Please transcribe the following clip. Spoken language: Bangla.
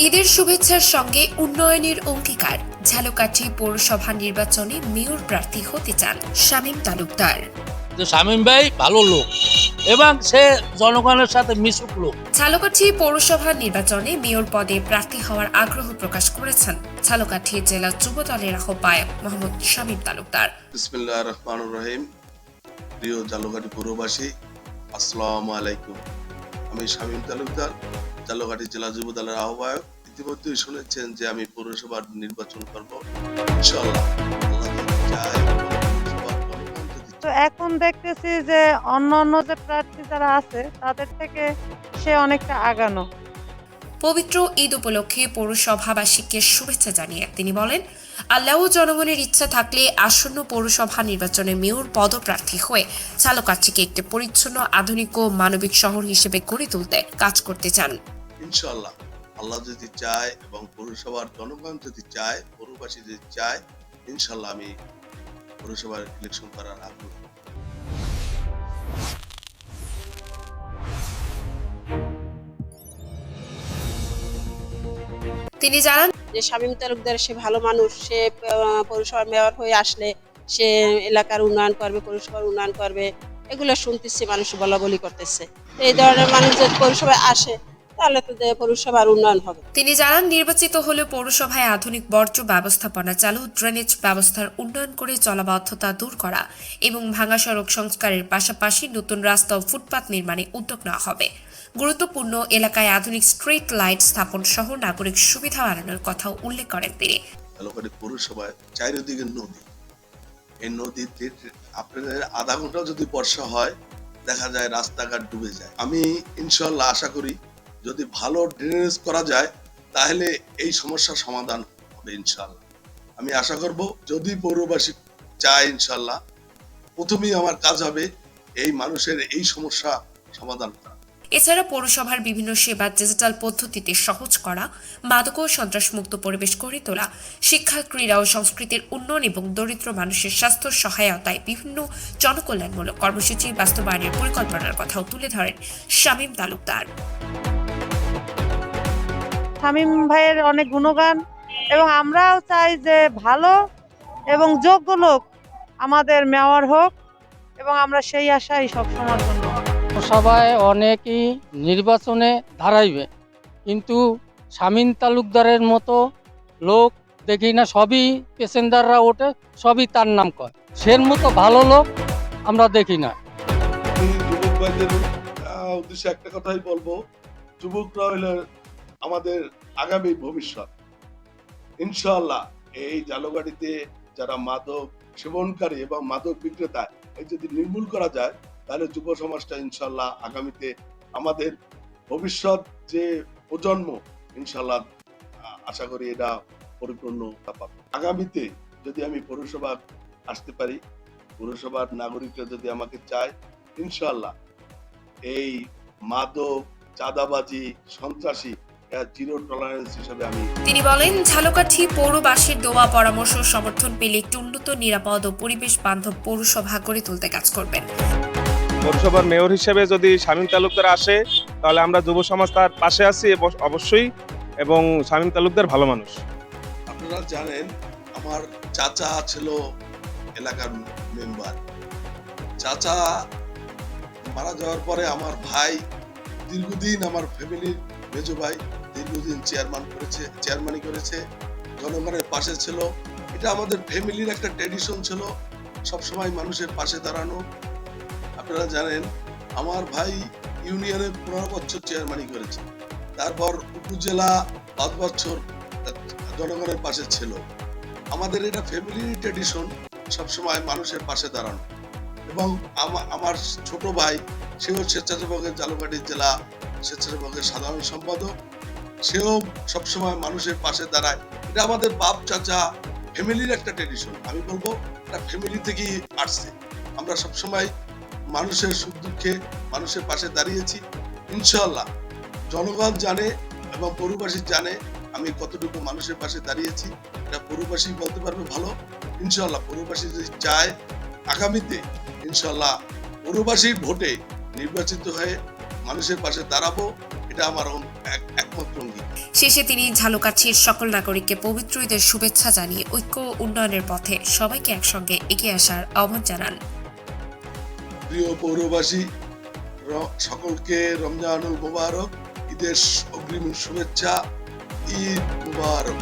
ঈদের শুভেচ্ছার সঙ্গে উন্নয়নের অঙ্গীকার। ঝালকাঠি পৌরসভা নির্বাচনে মেয়র প্রার্থী হতে চান শামীম তালুকদার। শামীম ভাই ভালো লোক এবং সে জনগণের সাথে মিশুক লোক। ঝালকাঠি পৌরসভা নির্বাচনে মেয়র পদে প্রার্থী হওয়ার আগ্রহ প্রকাশ করেছেন ঝালকাঠি জেলা যুব দলের আহ্বায়ক মোহাম্মদ শামীম তালুকদার। বিসমিল্লাহির রহমানির রহিম। প্রিয় ঝালকাঠি পৌরবাসী, আসসালামু আলাইকুম। আমি শামীম তালুকদার, ঝালকাঠি জেলা যুব দলের আহ্বায়ক। ইতিমধ্যেই শুনেছেন যে আমি পৌরসভার নির্বাচন করব ইনশাআল্লাহ। আল্লাহ যদি চায়, তো এখন দেখতেছি যে অন্য যে প্রার্থী যারা আছে তাদের থেকে সে অনেকটা আগানো। পবিত্র ঈদ উপলক্ষে পৌরসভাবাসীকে শুভেচ্ছা জানিয়ে তিনি বলেন, আল্লাহ ও জনগণের ইচ্ছা থাকলে আসন্ন পৌরসভা নির্বাচনে মেয়র পদপ্রার্থী হয়ে ঝালকাঠিকে একটি পরিচ্ছন্ন, আধুনিক ও মানবিক শহর হিসেবে গড়ে তুলতে কাজ করতে চান। ইনশাআল্লাহ আল্লাহ যদি চায় এবং পৌরসভার জনগণ যদি চায়, পৌরবাসী যদি চায়, ইনশাআল্লাহ আমি পৌরসভার ইলেকশন করার আগ্রহ। তিনি জানান, যে শামীম তালুকদার সে ভালো মানুষ, সে পৌরসভার মেয়র হয়ে আসলে সে এলাকার উন্নয়ন করবে, পৌরসভার উন্নয়ন করবে, এগুলো শুনতেছি, মানুষ বলা বলি করতেছে। এই ধরনের মানুষ যদি পৌরসভায় আসে তাহলে তো পৌরসভার উন্নয়ন হবে। তিনি জানান, নির্বাচিত হলে পৌরসভায় আধুনিক বর্জ্য ব্যবস্থাপনা চালু, ড্রেনেজ ব্যবস্থার উন্নয়ন করে জলাবদ্ধতা দূর করা এবং ভাঙা সড়ক সংস্কারের পাশাপাশি নতুন রাস্তা ও ফুটপাত নির্মাণে উদ্যোগ নেওয়া হবে। গুরুত্বপূর্ণ এলাকায় আধুনিক স্ট্রিট লাইট স্থাপন সহ নাগরিক সুবিধা বাড়ানোর কথাও উল্লেখ করেন তিনি। ঝালকাঠি পৌরসভায় চারিদিকে নদী। এই নদীতে আপনাদের আধা ঘন্টা যদি বর্ষা হয়, দেখা যায় রাস্তাঘাট ডুবে যায়। আমি ইনশাআল্লাহ আশা করি যদি ভালো ড্রেনেজ করা যায় তাহলে এই সমস্যার সমাধান হবে ইনশাআল্লাহ। আমি আশা করব যদি পৌরবাসী চায়, ইনশাআল্লাহ প্রথমেই আমার কাজ হবে এই মানুষের এই সমস্যা সমাধান করা। এছাড়া পৌরসভার বিভিন্ন সেবা ডিজিটাল পদ্ধতিতে সহজ করা, মাদক ও সন্ত্রাসমুক্ত পরিবেশ গড়ে তোলা, শিক্ষা, ক্রীড়া ও সংস্কৃতির উন্নয়ন এবং দরিদ্র মানুষের স্বাস্থ্য সহায়তায় বিভিন্ন জনকল্যাণমূলক কর্মসূচি বাস্তবায়নের পরিকল্পনার কথাও তুলে ধরেন শামীম তালুকদার। শামীম ভাইয়ের অনেক গুণগান এবং আমরাও চাই যে ভালো এবং যোগ্য লোক আমাদের মেয়র হোক এবং আমরা সেই আশাই সবসময়ের জন্য। সভায় অনেকেই নির্বাচনে দাঁড়াইবে, কিন্তু শামীম তালুকদারের মতো লোক দেখি না। সবই প্যাসেঞ্জাররা ওঠে, সবই তার নাম কয়। সের মতো ভালো লোক আমরা দেখি না। যুবক ভাইদের উদ্দেশ্যে একটা কথাই বলবো, যুবকরা হইলে আমাদের আগামী ভবিষ্যৎ। ইনশাআল্লাহ এই ঝালকাঠিতে যারা মাদক সেবনকারী এবং মাদক বিক্রেতা, এই যদি নির্মূল করা যায় তাহলে যুব সমাজটা ইনশাআল্লাহ আগামীতে আমাদের ভবিষ্যৎ যে প্রজন্ম, ইনশাআল্লাহ আশা করি এটা পরিপূর্ণ পাবে। আগামীতে যদি আমি পৌরসভা আসতে পারি, পৌরসভার নাগরিকরা যদি আমাকে চায়, ইনশাআল্লাহ এই মাদক, চাঁদাবাজি, সন্ত্রাসী জিরো টলারেন্স হিসেবে আমি। তিনি বলেন, ঝালকাঠি পৌরবাসীর দোয়া, পরামর্শ ও সমর্থন পেলে একটি উন্নত, নিরাপদ ও পরিবেশ বান্ধব পৌরসভা গড়ে তুলতে কাজ করবেন। পৌরসভার মেয়র হিসেবে যদি শামীম তালুকদার আসে তাহলে আমরা যুব সমাজ তার পাশে আছি অবশ্যই, এবং শামীম তালুকদার ভালো মানুষ। আপনারা জানেন আমার চাচা ছিল এলাকার মেম্বার। চাচা মারা যাওয়ার পরে আমার ভাই দীর্ঘদিন, আমার ফ্যামিলির মেজো ভাই দীর্ঘদিন চেয়ারম্যানই করেছে, জনগণের পাশে ছিল। এটা আমাদের ফ্যামিলির একটা ট্র্যাডিশন ছিল, সবসময় মানুষের পাশে দাঁড়ানো। আপনারা জানেন আমার ভাই ইউনিয়নে 15 বছর চেয়ারম্যানই করেছে, তারপর উপজেলা 5 বছর জনগণের পাশে ছিল। আমাদের এটা ফ্যামিলির ট্র্যাডিশন, সবসময় মানুষের পাশে দাঁড়ানো। এবং আমার ছোট ভাই, সেও স্বেচ্ছাসেবকের ঝালকাঠি জেলা স্বেচ্ছাসেবকের সাধারণ সম্পাদক, সেও সবসময় মানুষের পাশে দাঁড়ায়। এটা আমাদের বাপ চাচা ফ্যামিলির একটা ট্র্যাডিশন। আমি বলবো এটা ফ্যামিলি থেকেই আসছে। আমরা সবসময় মানুষের সুখ দুঃখে মানুষের পাশে দাঁড়িয়েছি। ইনশাআল্লাহ জনগণ জানে এবং পৌরবাসী জানে আমি কতটুকু মানুষের পাশে দাঁড়িয়েছি। এটা পৌরবাসী বলতে পারবে ভালো। ইনশাআল্লাহ পৌরবাসী যদি চায়, আগামীতে ইনশাআল্লাহ পৌরবাসীর ভোটে নির্বাচিত হয়ে মানুষের পাশে দাঁড়াবো এটা আমার একমাত্র অঙ্গীকার। শেষে তিনি ঝালকাঠির সকল নাগরিককে পবিত্র ঈদের শুভেচ্ছা জানিয়ে ঐক্য ও উন্নয়নের পথে সবাইকে একসঙ্গে এগিয়ে আসার আহ্বান জানান। প্রিয় পৌরবাসী, সকলকে রমজানুল মুবারক, ঈদের অগ্রিম শুভেচ্ছা, ঈদ মুবারক।